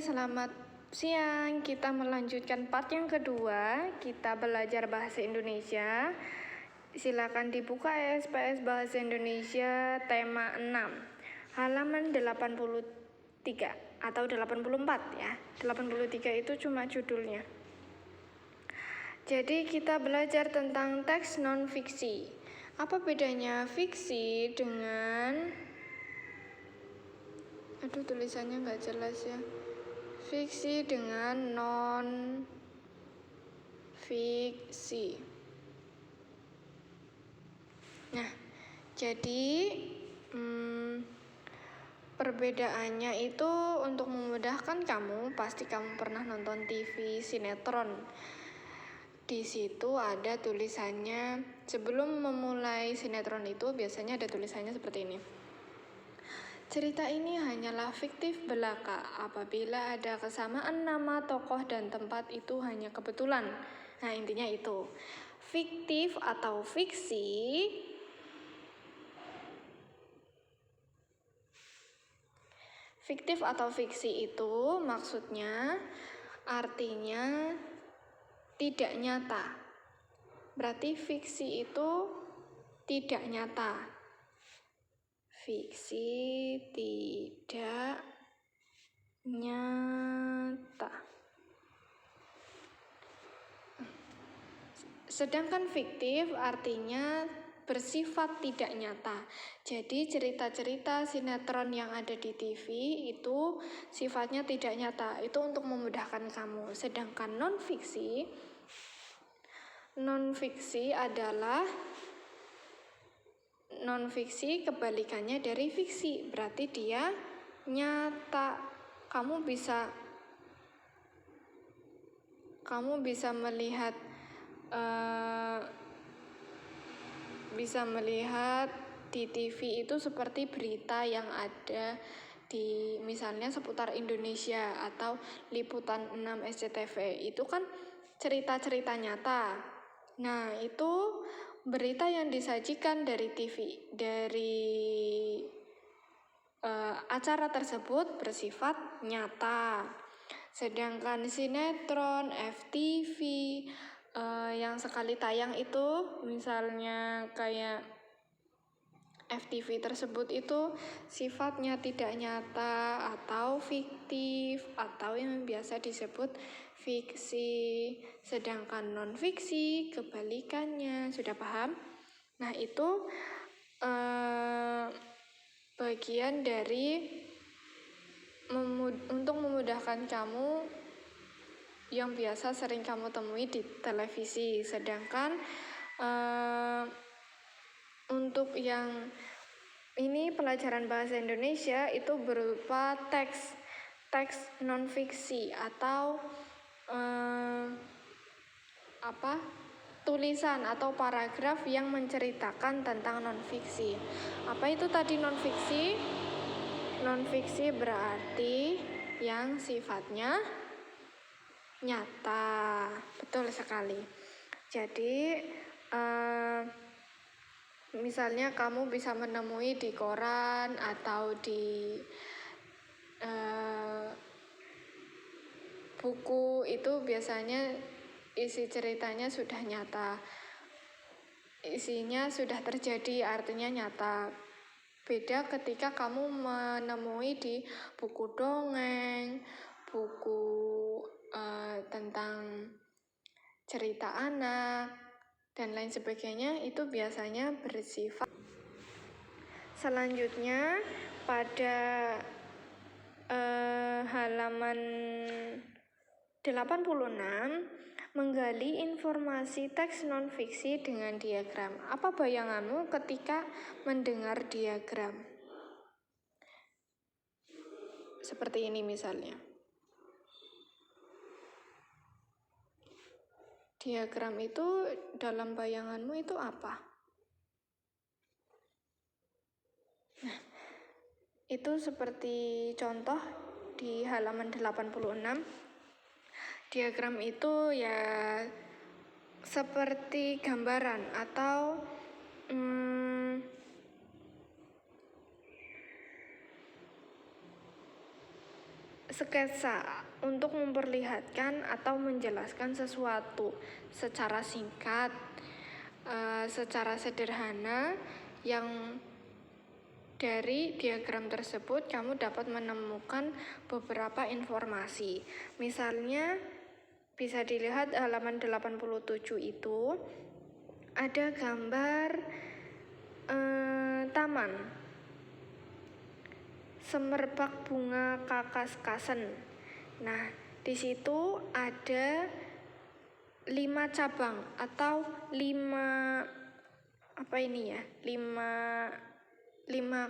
selamat siang. Kita melanjutkan part yang kedua. Kita belajar bahasa Indonesia. Silakan dibuka SPS Bahasa Indonesia tema 6, halaman 83 atau 84 ya. 83 itu cuma judulnya. Jadi kita belajar tentang teks non-fiksi. Apa bedanya fiksi dengan... Aduh, tulisannya nggak jelas ya. Fiksi dengan non-fiksi. Nah, jadi perbedaannya itu untuk memudahkan kamu, pasti kamu pernah nonton TV sinetron. Di situ ada tulisannya, sebelum memulai sinetron itu biasanya ada tulisannya seperti ini. Cerita ini hanyalah fiktif belaka. Apabila ada kesamaan nama, tokoh, dan tempat itu hanya kebetulan. Nah, intinya itu. Fiktif atau fiksi itu maksudnya artinya tidak nyata. Berarti fiksi itu tidak nyata. Fiksi tidak nyata. Sedangkan fiktif artinya bersifat tidak nyata. Jadi cerita-cerita sinetron yang ada di TV itu sifatnya tidak nyata. Itu untuk memudahkan kamu. Sedangkan non-fiksi adalah non-fiksi kebalikannya dari fiksi, berarti dia nyata. Kamu bisa melihat di TV itu seperti berita yang ada di misalnya seputar Indonesia atau liputan 6 SCTV. Itu kan cerita-cerita nyata. Nah, itu berita yang disajikan dari TV, dari acara tersebut bersifat nyata. Sedangkan sinetron, FTV, yang sekali tayang itu, misalnya kayak FTV tersebut itu sifatnya tidak nyata atau fiktif atau yang biasa disebut fiksi. Sedangkan non-fiksi kebalikannya. Sudah paham? Nah, itu bagian dari untuk memudahkan kamu yang biasa sering kamu temui di televisi. Sedangkan untuk yang ini pelajaran bahasa Indonesia itu berupa teks non-fiksi atau tulisan atau paragraf yang menceritakan tentang non-fiksi. Apa itu tadi non-fiksi? Non-fiksi berarti yang sifatnya nyata. Betul sekali. Jadi misalnya kamu bisa menemui di koran atau di buku itu biasanya isi ceritanya sudah nyata. Isinya sudah terjadi, artinya nyata. Beda ketika kamu menemui di buku dongeng, buku tentang cerita anak, dan lain sebagainya, itu biasanya bersifat. Selanjutnya, pada halaman 86, menggali informasi teks non-fiksi dengan diagram. Apa bayanganmu ketika mendengar diagram? Seperti ini misalnya. Diagram itu dalam bayanganmu itu apa? Nah, itu seperti contoh di halaman 86. Diagram itu ya seperti gambaran atau sketsa untuk memperlihatkan atau menjelaskan sesuatu secara singkat, secara sederhana, yang dari diagram tersebut kamu dapat menemukan beberapa informasi. Misalnya bisa dilihat halaman 87 itu ada gambar taman semerbak bunga kakaskasen. Nah, di situ ada 5 cabang atau 5 5